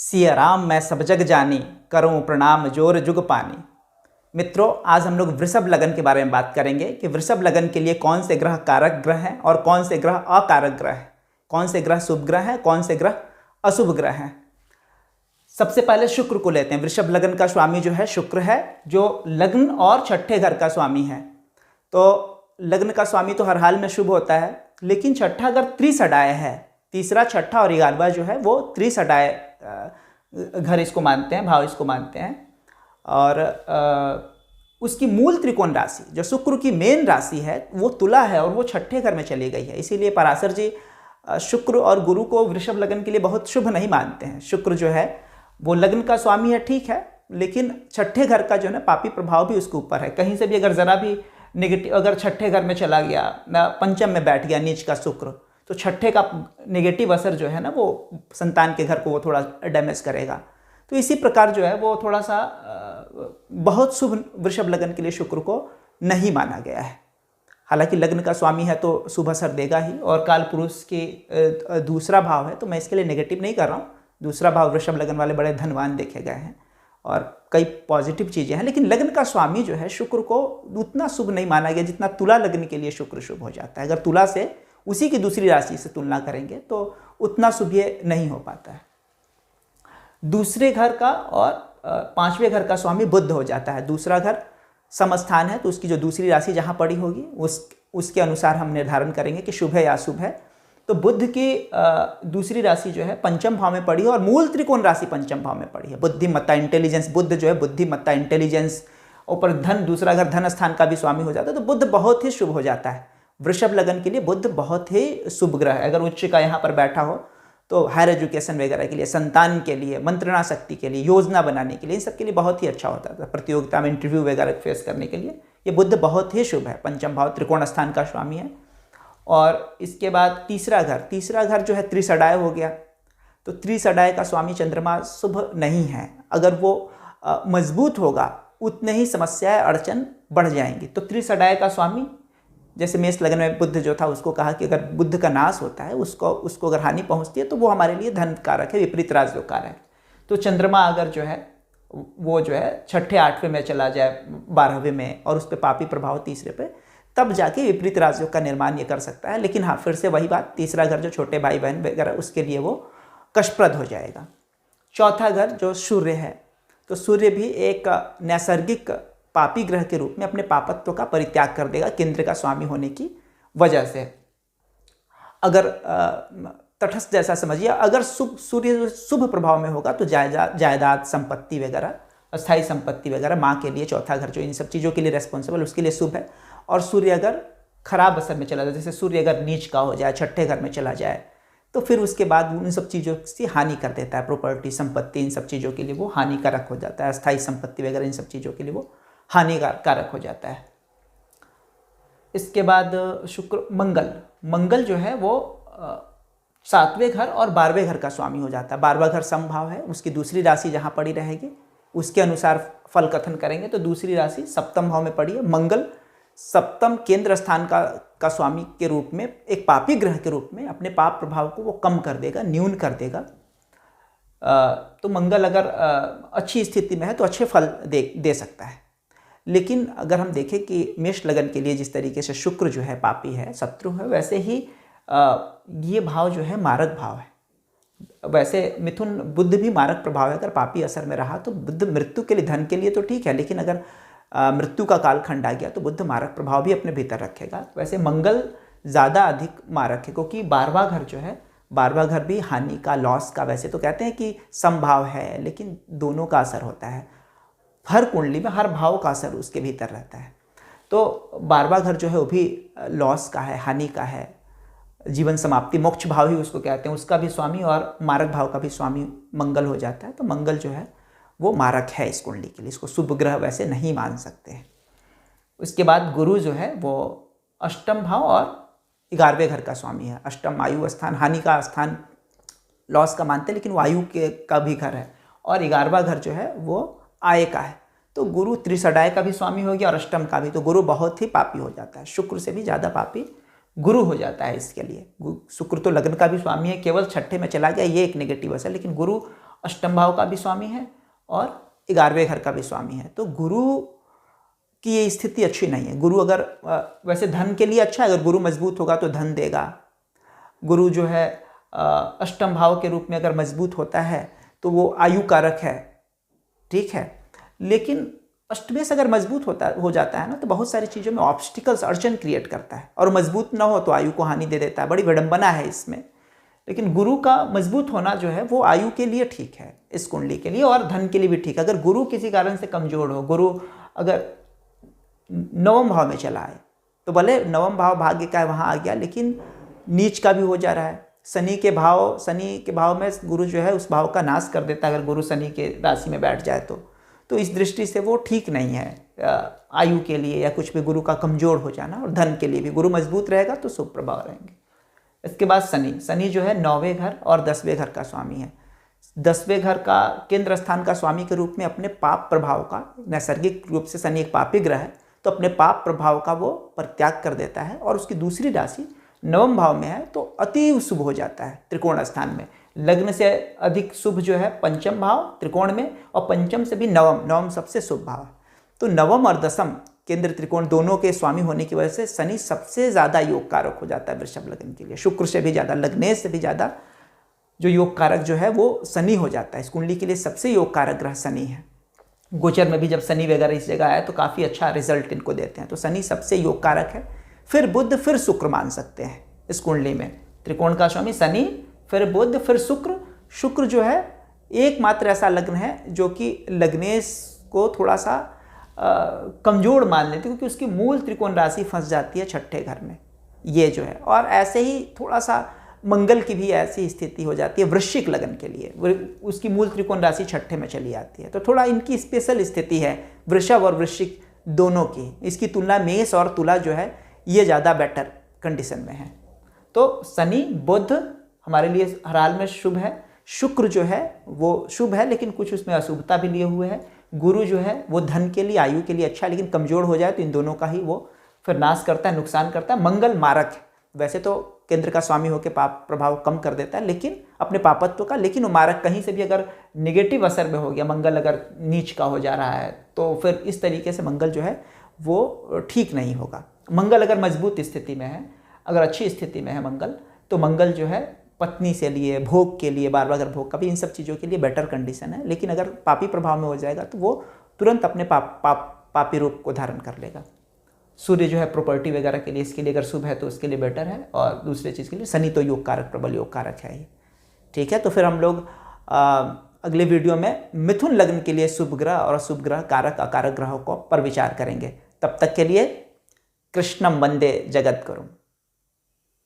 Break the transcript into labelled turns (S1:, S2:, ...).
S1: सिया राम मैं सब जग जानी, करूं प्रणाम जोर जुग पानी। मित्रों, आज हम लोग वृषभ लगन के बारे में बात करेंगे कि वृषभ लगन के लिए कौन से ग्रह कारक ग्रह हैं और कौन से ग्रह अकारक ग्रह हैं, कौन से ग्रह शुभ ग्रह हैं, कौन से ग्रह अशुभ ग्रह हैं। सबसे पहले शुक्र को लेते हैं। वृषभ लगन का स्वामी जो है शुक्र है, जो लग्न और छठे घर का स्वामी है। तो लग्न का स्वामी तो हर हाल में शुभ होता है, लेकिन छठा घर त्रिसडाय है। तीसरा, छठा और 11वां जो है वो त्रिसडाय घर इसको मानते हैं, भाव इसको मानते हैं। और उसकी मूल त्रिकोण राशि जो शुक्र की मेन राशि है वो तुला है और वो छठे घर में चली गई है। इसीलिए पराशर जी शुक्र और गुरु को वृषभ लगन के लिए बहुत शुभ नहीं मानते हैं। शुक्र जो है वो लग्न का स्वामी है, ठीक है, लेकिन छठे घर का जो है ना पापी प्रभाव भी उसके ऊपर है। कहीं से भी अगर जरा भी नेगेटिव, अगर छठे घर में चला गया ना, पंचम में बैठ गया नीच का शुक्र, तो छठे का नेगेटिव असर जो है ना वो संतान के घर को वो थोड़ा डैमेज करेगा। तो इसी प्रकार जो है वो थोड़ा सा बहुत शुभ वृषभ लगन के लिए शुक्र को नहीं माना गया है। हालांकि लग्न का स्वामी है तो शुभ असर देगा ही, और काल पुरुष के दूसरा भाव है, तो मैं इसके लिए नेगेटिव नहीं कर रहा हूँ। दूसरा भाव वृषभ लगन वाले बड़े धनवान देखे गए हैं और कई पॉजिटिव चीज़ें हैं, लेकिन लग्न का स्वामी जो है शुक्र को उतना शुभ नहीं माना गया जितना तुला लग्न के लिए शुक्र शुभ हो जाता है। अगर तुला से उसी की दूसरी राशि से तुलना करेंगे तो उतना शुभ ये नहीं हो पाता है। दूसरे घर का और पांचवें घर का स्वामी बुध हो जाता है। दूसरा घर समस्थान है, तो उसकी जो दूसरी राशि जहाँ पड़ी होगी उसके अनुसार हम निर्धारण करेंगे कि शुभ है या अशुभ है। तो बुध की दूसरी राशि जो है पंचम भाव में पड़ी है और मूल त्रिकोण राशि पंचम भाव में पड़ी है। बुद्धिमत्ता, इंटेलिजेंस, बुध जो है बुद्धिमत्ता, इंटेलिजेंस, ऊपर धन, दूसरा घर धन स्थान का भी स्वामी हो जाता है। तो बुध बहुत ही शुभ हो जाता है। वृषभ लगन के लिए बुध बहुत ही शुभ ग्रह है। अगर उच्च का यहाँ पर बैठा हो तो हायर एजुकेशन वगैरह के लिए, संतान के लिए, मंत्रणा शक्ति के लिए, योजना बनाने के लिए, इन सब के लिए बहुत ही अच्छा होता है। प्रतियोगिता में इंटरव्यू वगैरह फेस करने के लिए ये बुध बहुत ही शुभ है। पंचम भाव त्रिकोण स्थान का स्वामी है। और इसके बाद तीसरा घर जो है त्रिसडाय हो गया। तो त्रिसडाय का स्वामी चंद्रमा शुभ नहीं है। अगर वो मजबूत होगा उतने ही समस्याएं, अड़चन बढ़ जाएंगी। तो त्रिसडाय का स्वामी, जैसे मेष लगन में बुध जो था उसको कहा कि अगर बुध का नाश होता है, उसको अगर हानि पहुंचती है तो वो हमारे लिए धन कारक है, विपरीत राजयोग कारक है। तो चंद्रमा अगर जो है वो जो है छठे आठवें में चला जाए, 12वें में, और उस पर पापी प्रभाव तीसरे पे, तब जाके विपरीत राजयोग का निर्माण ये कर सकता है। लेकिन हाँ, फिर से वही बात, तीसरा घर जो छोटे भाई बहन वगैरह उसके लिए वो कष्टप्रद हो जाएगा। चौथा घर जो सूर्य है, तो सूर्य भी एक नैसर्गिक पापी ग्रह के रूप में अपने पापत्व का परित्याग कर देगा केंद्र का स्वामी होने की वजह से। अगर तटस्थ जैसा समझिए, अगर सूर्य शुभ प्रभाव में होगा तो जायदाद, संपत्ति वगैरह, अस्थायी संपत्ति वगैरह, माँ के लिए चौथा घर जो इन सब चीज़ों के लिए रेस्पॉन्सिबल, उसके लिए शुभ है। और सूर्य अगर खराब असर में चला जाए, जैसे सूर्य अगर नीच का हो जाए, छठे घर में चला जाए, तो फिर उसके बाद उन सब चीज़ों से हानि कर देता है। प्रॉपर्टी, संपत्ति, इन सब चीज़ों के लिए वो हानिकारक हो जाता है। अस्थायी संपत्ति वगैरह इन सब चीज़ों के लिए वो हानिकारक हो जाता है। इसके बाद शुक्र, मंगल जो है वो 7वें घर और 12वें घर का स्वामी हो जाता है। 12वां घर समभाव है, उसकी दूसरी राशि जहाँ पड़ी रहेगी उसके अनुसार फल कथन करेंगे। तो दूसरी राशि सप्तम भाव में पड़ी है। मंगल सप्तम केंद्र स्थान का स्वामी के रूप में, एक पापी ग्रह के रूप में अपने पाप प्रभाव को वो कम कर देगा, न्यून कर देगा। तो मंगल अगर अच्छी स्थिति में है तो अच्छे फल दे सकता है। लेकिन अगर हम देखें कि मेष लगन के लिए जिस तरीके से शुक्र जो है पापी है, शत्रु है, वैसे ही ये भाव जो है मारक भाव है। वैसे मिथुन, बुध भी मारक प्रभाव है। अगर पापी असर में रहा तो बुध मृत्यु के लिए, धन के लिए तो ठीक है, लेकिन अगर मृत्यु का कालखंड आ गया तो बुध मारक प्रभाव भी अपने भीतर रखेगा। वैसे मंगल ज़्यादा अधिक मारक है, क्योंकि 12वां घर जो है, 12वां घर भी हानि का, लॉस का, वैसे तो कहते हैं कि समभाव है, लेकिन दोनों का असर होता है। हर कुंडली में हर भाव का असर उसके भीतर रहता है। तो 12वां घर जो है वो भी लॉस का है, हानि का है, जीवन समाप्ति, मोक्ष भाव ही उसको कहते हैं, उसका भी स्वामी और मारक भाव का भी स्वामी मंगल हो जाता है। तो मंगल जो है वो मारक है इस कुंडली के लिए, इसको शुभ ग्रह वैसे नहीं मान सकते हैं। उसके बाद गुरु जो है वो अष्टम भाव और 11वें घर का स्वामी है। अष्टम वायु स्थान, हानि का स्थान, लॉस का मानते हैं, लेकिन वायु का भी घर है। और 11वां घर जो है वो आय का है। तो गुरु त्रिसडाय का भी स्वामी हो गया और अष्टम का भी। तो गुरु बहुत ही पापी हो जाता है, शुक्र से भी ज़्यादा पापी गुरु हो जाता है इसके लिए। शुक्र तो लग्न का भी स्वामी है, केवल छठे में चला गया, ये एक नेगेटिव असर। लेकिन गुरु अष्टम भाव का भी स्वामी है और 11वें घर का भी स्वामी है। तो गुरु की ये स्थिति अच्छी नहीं है। गुरु अगर वैसे धन के लिए अच्छा है, अगर गुरु मजबूत होगा तो धन देगा। गुरु जो है अष्टम भाव के रूप में अगर मजबूत होता है तो वो आयु कारक है, ठीक है। लेकिन अष्टमें से अगर मजबूत हो जाता है ना तो बहुत सारी चीज़ों में ऑब्स्टिकल्स, अड़चन क्रिएट करता है, और मजबूत ना हो तो आयु को हानि दे देता है। बड़ी विडंबना है इसमें। लेकिन गुरु का मजबूत होना जो है वो आयु के लिए ठीक है, इस कुंडली के लिए, और धन के लिए भी ठीक है। अगर गुरु किसी कारण से कमजोर हो, गुरु अगर नवम भाव में चला आए तो भले नवम भाव भाग्य का है वहाँ आ गया, लेकिन नीच का भी हो जा रहा है। शनि के भाव में गुरु जो है उस भाव का नाश कर देता है, अगर गुरु शनि के राशि में बैठ जाए तो इस दृष्टि से वो ठीक नहीं है आयु के लिए, या कुछ भी गुरु का कमजोर हो जाना। और धन के लिए भी गुरु मजबूत रहेगा तो शुभ प्रभाव रहेंगे। इसके बाद शनि जो है 9वें घर और 10वें घर का स्वामी है। 10वें घर का केंद्र स्थान का स्वामी के रूप में अपने पाप प्रभाव का, नैसर्गिक रूप से शनि एक पापी ग्रह है, तो अपने पाप प्रभाव का वो परित्याग कर देता है, और उसकी दूसरी राशि नवम भाव में है तो अति शुभ हो जाता है त्रिकोण स्थान में। लग्न से अधिक शुभ जो है पंचम भाव त्रिकोण में, और पंचम से भी नवम सबसे शुभ भाव है। तो नवम और दसम केंद्र त्रिकोण दोनों के स्वामी होने की वजह से शनि सबसे ज़्यादा योग कारक हो जाता है वृषभ लग्न के लिए। शुक्र से भी ज़्यादा, लग्नेश से भी ज़्यादा जो योग कारक जो है वो शनि हो जाता है। इस कुंडली के लिए सबसे योग कारक ग्रह शनि है। गोचर में भी जब शनि वगैरह इस जगह आया तो काफ़ी अच्छा रिजल्ट इनको देते हैं। तो शनि सबसे योग कारक है। फिर बुध, फिर शुक्र मान सकते हैं इस कुंडली में। त्रिकोण का स्वामी शनि, फिर बुध, फिर शुक्र। शुक्र जो है एकमात्र ऐसा लग्न है जो कि लग्नेश को थोड़ा सा कमजोर मान लेते, क्योंकि उसकी मूल त्रिकोण राशि फंस जाती है छठे घर में, ये जो है। और ऐसे ही थोड़ा सा मंगल की भी ऐसी स्थिति हो जाती है वृश्चिक लग्न के लिए, उसकी मूल त्रिकोण राशि छठे में चली आती है। तो थोड़ा इनकी स्पेशल स्थिति है वृषभ और वृश्चिक दोनों की। इसकी तुलना मेष और तुला जो है ये ज़्यादा बेटर कंडीशन में है। तो शनि बुध हमारे लिए हर हाल में शुभ है। शुक्र जो है वो शुभ है, लेकिन कुछ उसमें अशुभता भी लिए हुए है। गुरु जो है वो धन के लिए, आयु के लिए अच्छा है, लेकिन कमजोर हो जाए तो इन दोनों का ही वो फिर नाश करता है, नुकसान करता है। मंगल मारक है, वैसे तो केंद्र का स्वामी होकर पाप प्रभाव कम कर देता है, लेकिन अपने पापत्व का, लेकिन वो मारक कहीं से भी अगर निगेटिव असर में हो गया, मंगल अगर नीच का हो जा रहा है तो फिर इस तरीके से मंगल जो है वो ठीक नहीं होगा। मंगल अगर मजबूत स्थिति में है, अगर अच्छी स्थिति में है मंगल, तो मंगल जो है पत्नी से लिए, भोग के लिए, बार बार अगर भोग का भी, इन सब चीज़ों के लिए बेटर कंडीशन है। लेकिन अगर पापी प्रभाव में हो जाएगा तो वो तुरंत अपने पापी रूप को धारण कर लेगा। सूर्य जो है प्रॉपर्टी वगैरह के लिए, इसके लिए अगर शुभ है तो उसके लिए बेटर है, और दूसरे चीज़ के लिए शनि तो योग कारक, प्रबल योग कारक है ये, ठीक है। तो फिर हम लोग अगले वीडियो में मिथुन लग्न के लिए शुभ ग्रह और अशुभ ग्रह, कारक अकारक ग्रहों को पर विचार करेंगे। तब तक के लिए कृष्णम वंदे जगत गुरुम।